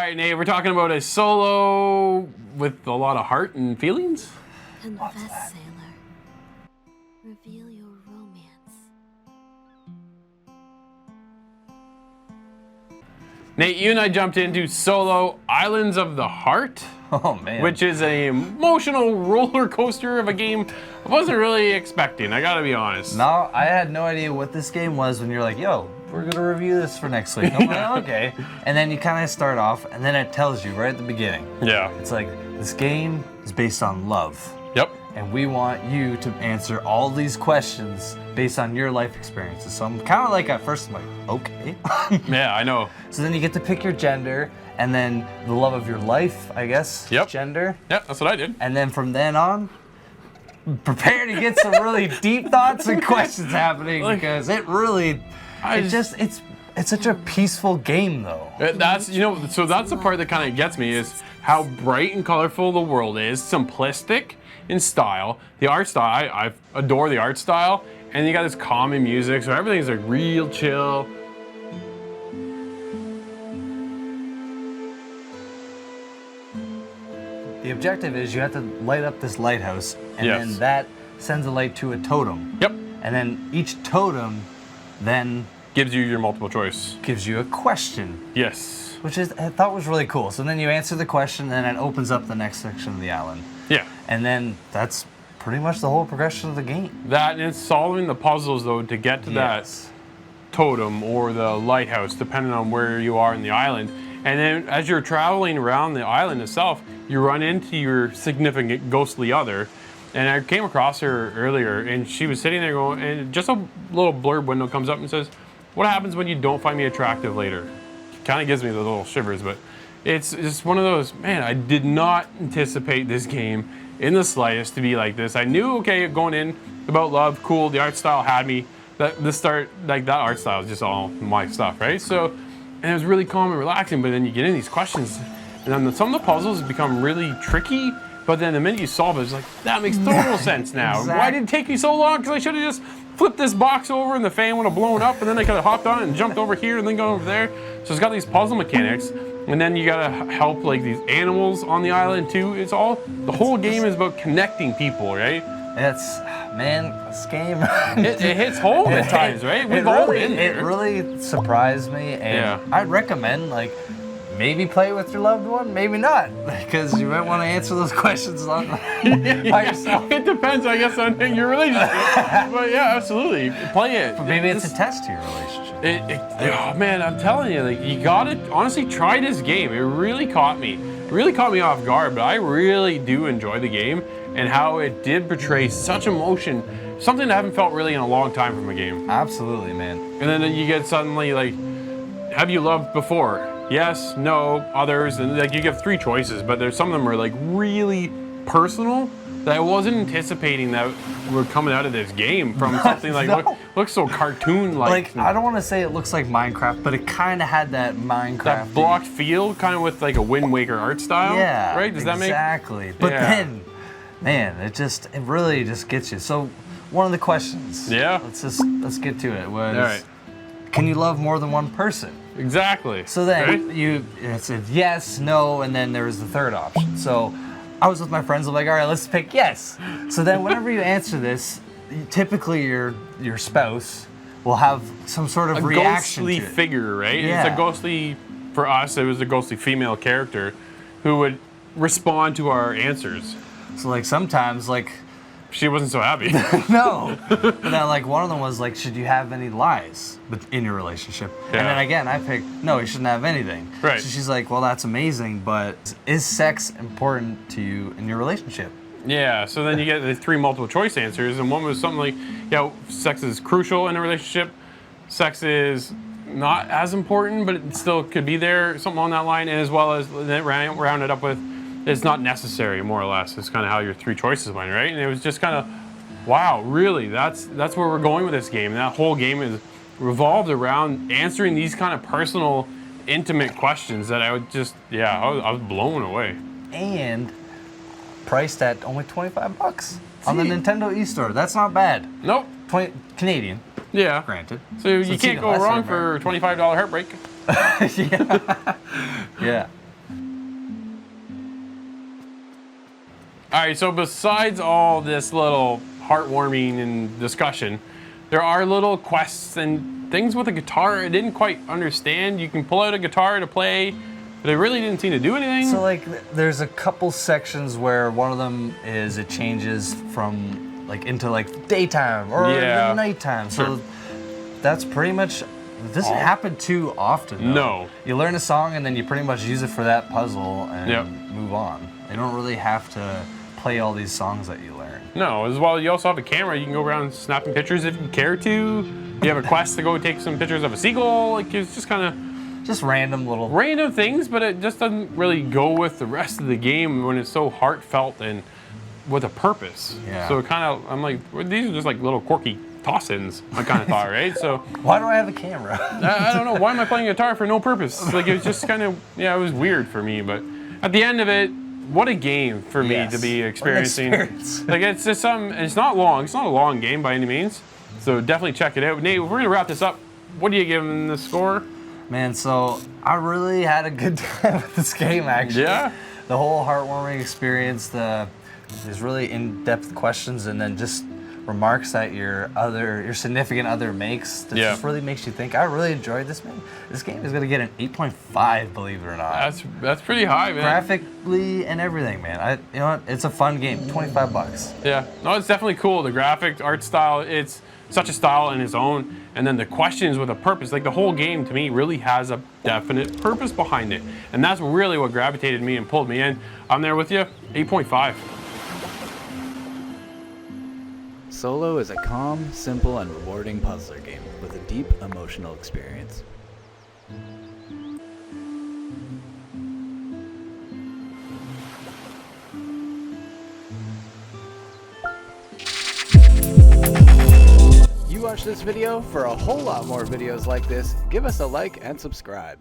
right, Nate, we're talking about a solo with a lot of heart and feelings. Confess, sailor. Reveal your romance. Nate, you and I jumped into solo Islands of the Heart. Oh man. Which is an emotional roller coaster of a game I wasn't really expecting, I gotta be honest. No, I had no idea what this game was when you're like, yo, we're gonna review this for next week. I'm like, okay. And then you kind of start off, and then it tells you right at the beginning. Yeah. It's like, this game is based on love. Yep. And we want you to answer all these questions based on your life experiences. So I'm kind of like, at first, I'm like, okay. Yeah, I know. So then you get to pick your gender, and then the love of your life, I guess. Yep. Gender. Yep, that's what I did. And then from then on, prepare to get some really deep thoughts and questions happening, because it really, it's such a peaceful game though. That's, so that's the part that kind of gets me is how bright and colorful the world is, simplistic in style. The art style, I adore the art style, and you got this calming music, so everything's like real chill. The objective is you have to light up this lighthouse, and Yes. then that sends a light to a totem. Yep. And then each totem then Gives you your multiple choice. gives you a question, Yes. which I thought was really cool. So then you answer the question, and it opens up the next section of the island. Yeah. And then that's pretty much the whole progression of the game. That and it's solving the puzzles though to get to that totem or the lighthouse, depending on where you are in the island. And then as you're traveling around the island itself, you run into your significant ghostly other. And I came across her earlier, and she was sitting there going, and just a little blurb window comes up and says, "What happens when you don't find me attractive later?" Kind of gives me the little shivers, but it's just one of those, man, I did not anticipate this game in the slightest to be like this. I knew, okay, going in about love, cool, the art style had me. That art style is just all my stuff, right? So, and it was really calm and relaxing, but then you get in these questions, and then some of the puzzles become really tricky, but then the minute you solve it, it's like, that makes total sense now. Exactly. Why did it take me so long? Because I should have just flipped this box over and the fan would have blown up, and then I could have hopped on it and jumped over here and then gone over there. So it's got these puzzle mechanics, and then you gotta help like these animals on the island too. It's all, the whole game is about connecting people, right? It's, man, this game. It hits home at times, right? We've all been there. It really surprised me, and Yeah. I'd recommend, like, maybe play with your loved one, maybe not, because you might want to answer those questions by yourself. It depends, I guess, on your relationship. But yeah, absolutely, play it. Maybe it's a test to your relationship. Oh man, I'm telling you, like, you gotta honestly try this game. It really caught me off guard, but I really do enjoy the game and how it did portray such emotion, something I haven't felt really in a long time from a game. Absolutely, man. And then you get suddenly like, have you loved before? Yes, no, others, and like you give 3 choices, but there's some of them are like really personal that I wasn't anticipating that were coming out of this game from something like No. looks so cartoon-like. Like, I don't want to say it looks like Minecraft, but it kind of had that Minecraft. That blocked feel, kind of with like a Wind Waker art style. Yeah. Right? Does that make? Exactly. But Yeah. then, man, it really just gets you. So, one of the questions. Yeah. Let's get to it. Was, All right. can you love more than one person? Exactly. So then Right? it said yes, no, and then there was the third option. So I was with my friends. I'm like, all right, let's pick yes. So then whenever you answer this, typically your spouse will have some sort of a reaction ghostly to it. figure, right? Yeah. It's a ghostly, for us, it was a ghostly female character who would respond to our answers. So like sometimes like She wasn't so happy. no, but then like one of them was like, should you have any lies in your relationship? Yeah. And then again, I picked no, you shouldn't have anything. Right. So she's like, well, that's amazing, but is sex important to you in your relationship? Yeah, so then you get the 3 multiple choice answers, and one was something like, sex is crucial in a relationship. Sex is not as important, but it still could be there, something on that line, and as well as then round it up with, it's not necessary, more or less. It's kind of how your 3 choices went, right? And it was just kind of, wow, really, that's where we're going with this game. And that whole game is revolved around answering these kind of personal, intimate questions that I would just, I was blown away. And priced at only $25 on the Nintendo eStore. That's not bad. Nope. 20 Canadian, Yeah. granted. So you it's can't even go less wrong than for $25 Heartbreak. Yeah. All right, so besides all this little heartwarming and discussion, there are little quests and things with a guitar I didn't quite understand. You can pull out a guitar to play, but it really didn't seem to do anything. So like, there's a couple sections where one of them is it changes from like into like daytime or Yeah. the nighttime. So Sure. that's pretty much. It doesn't happen too often. Though. No. You learn a song and then you pretty much use it for that puzzle and Yep. move on. You don't really have to play all these songs that you learn. No, as well, you also have a camera. You can go around snapping pictures if you care to. You have a quest to go take some pictures of a seagull. Like, it's just kind of Just random little. random things, but it just doesn't really go with the rest of the game when it's so heartfelt and with a purpose. Yeah. So it kind of, I'm like, well, these are just like little quirky toss-ins, I kind of thought, right? So Why do I have a camera? I don't know, why am I playing guitar for no purpose? Like, it was just kind of, yeah, it was weird for me, but at the end of it, what a game for me Yes. to be What an experiencing. experience. Like, it's just it's not long. It's not a long game by any means. So definitely check it out. Nate, we're gonna wrap this up. What do you give the score? Man, so I really had a good time with this game actually. Yeah? The whole heartwarming experience, these really in-depth questions, and then just remarks that your significant other makes that Yeah. just really makes you think. I really enjoyed this, man. This game is gonna get an 8.5, believe it or not. That's pretty high, man. Graphically and everything, man. You know what? It's a fun game. $25. Yeah, no, it's definitely cool. The graphic, art style, it's such a style in its own. And then the questions with a purpose, like the whole game to me really has a definite purpose behind it. And that's really what gravitated me and pulled me in. I'm there with you, 8.5. Solo is a calm, simple, and rewarding puzzler game with a deep emotional experience. You watch this video? For a whole lot more videos like this, give us a like and subscribe.